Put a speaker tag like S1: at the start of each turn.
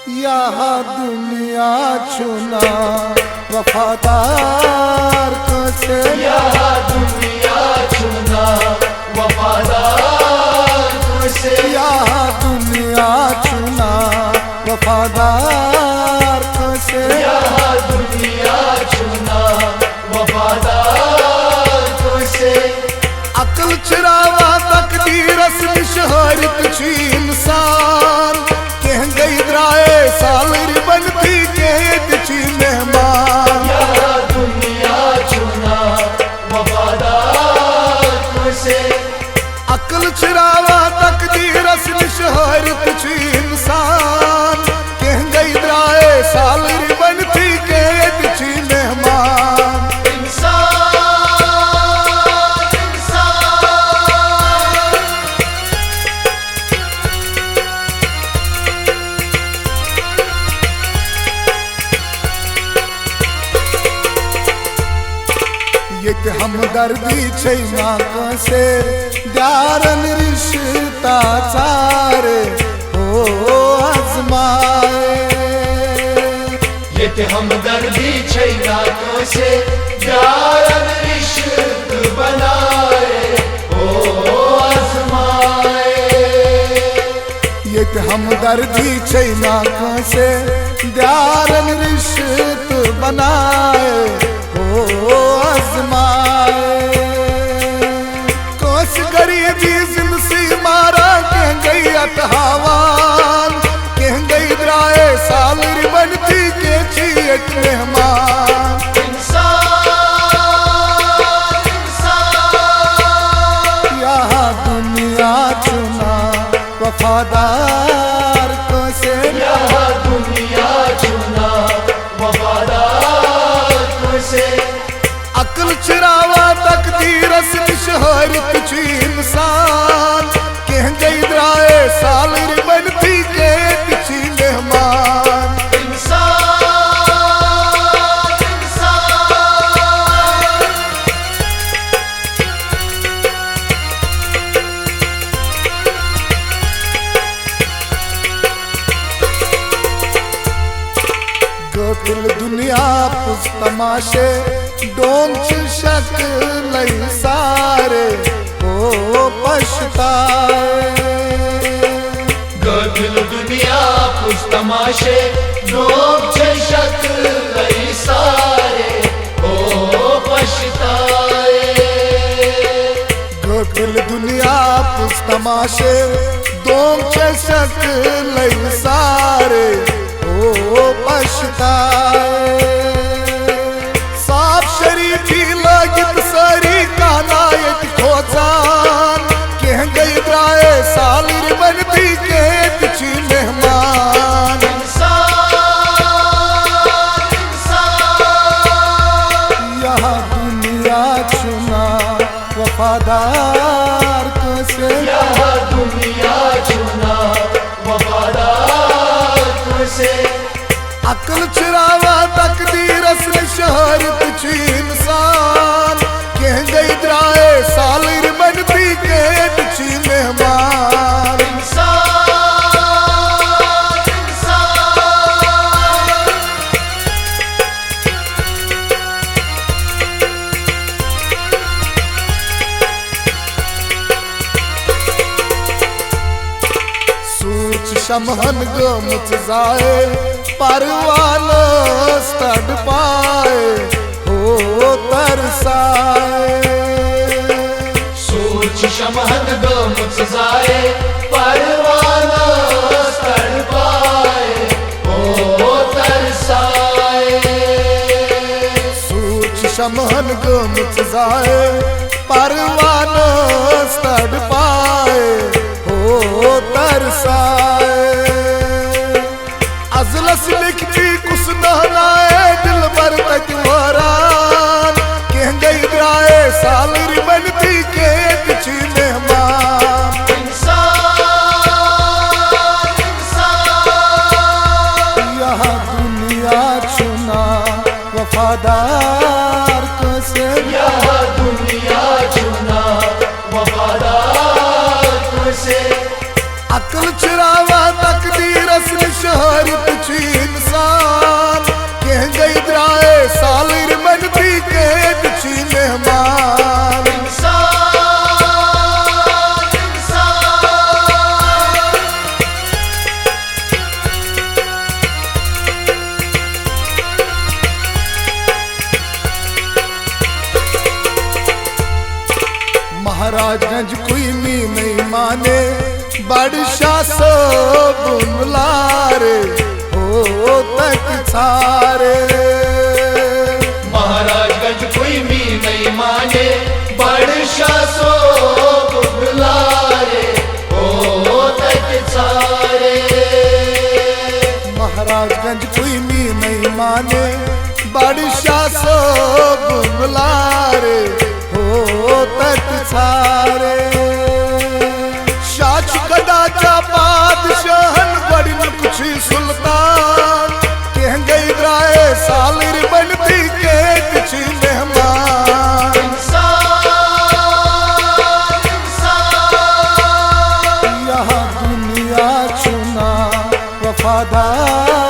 S1: यहाँ दुनिया चुना वफादार को से,
S2: यहाँ दुनिया चुना वफादार को से,
S1: यहाँ दुनिया चुना वफादार को से,
S2: यहाँ दुनिया चुना वफादार को से।
S1: अकल चरावा तकदीर असली शहरत छी इंसान कह गई द्राए सालरी बनती के छी मेहमान।
S2: यहाँ दुनिया चुना वफादार को से,
S1: अकल चरावा तकदीर असली शहरत छी इंसान कह गई द्राए सालरी बनती के छी मेहमान। ये हमदर्दी छै नाका से द्यारन रिश्ता चारे हो आजमाए।
S2: ये हमदर्दी छै नाकों से प्यारन रिश्त बनाए ओ आजमाए।
S1: ये हमदर्दी छै नाका से द्यारन रिश्त बनाए हो आजमाए। कोस गरीबी जिनसी मारा कह गई अतहावान कह गई द्राए सालरी बनती के छी एक मेहमान। यहाँ दुनिया चुना वफादार को से,
S2: यहाँ दुनिया चुना वफादार को से।
S1: अकल चरावा तकदीर असली शहरत छी इंसान कह गई द्राए सालरी बनती के छी मेहमान। गोकुल दुनिया पुस तमाशे डोंच शक लई सारे ओ पछताए।
S2: गोकुल दुनिया पुस तमाशे डोंच शक लई सारे ओ पछताए।
S1: गोकुल दुनिया पुस तमाशे डोंच शक लई सारे ओ पछताए। साफ शरीफी लागित सारी कानायत खोजान कह गई द्राए सालरी बनती के छी मेहमान। यहाँ दुनिया चुना वफादार को से,
S2: यहाँ दुनिया चुना वफादार को से।
S1: अकल चरावा तकदीर असली शहरत छी इंसान कह गई द्राए सालरी बनती के छी मेहमान। सूच शमहन गमच जाए परवान तड़ पाए हो तरसाए।
S2: सूच शमहन गमुच जाए परवान तड़ पाए ओ तरसाए।
S1: सूच शमहन गमच जाए परवान तड़ पाए हो तरसाए। अजलस लिखती कुछ नहनाए दिल भर तक वरान कह गई द्राए सालरी बनती के छी मेहमान। यहाँ दुनिया चुना वफादार को से,
S2: यहाँ दुनिया चुना वफादार को से।
S1: अकल चरावा तकदीर असली शहरत बादशाह सब बुलारे हो तक सारे।
S2: महाराजगंज कोई भी नहीं माने, बादशाह सो बुलारे हो तक सारे।
S1: महाराजगंज कोई भी नहीं माने, बादशाह सब बुलारे हो तक सारे। शाच कदाचा बादशाहन बड़ी कुछ सुल्तान, कह गई राय सालिर बनती के कुछ मेहमान। यहाँ दुनिया चुना वफादार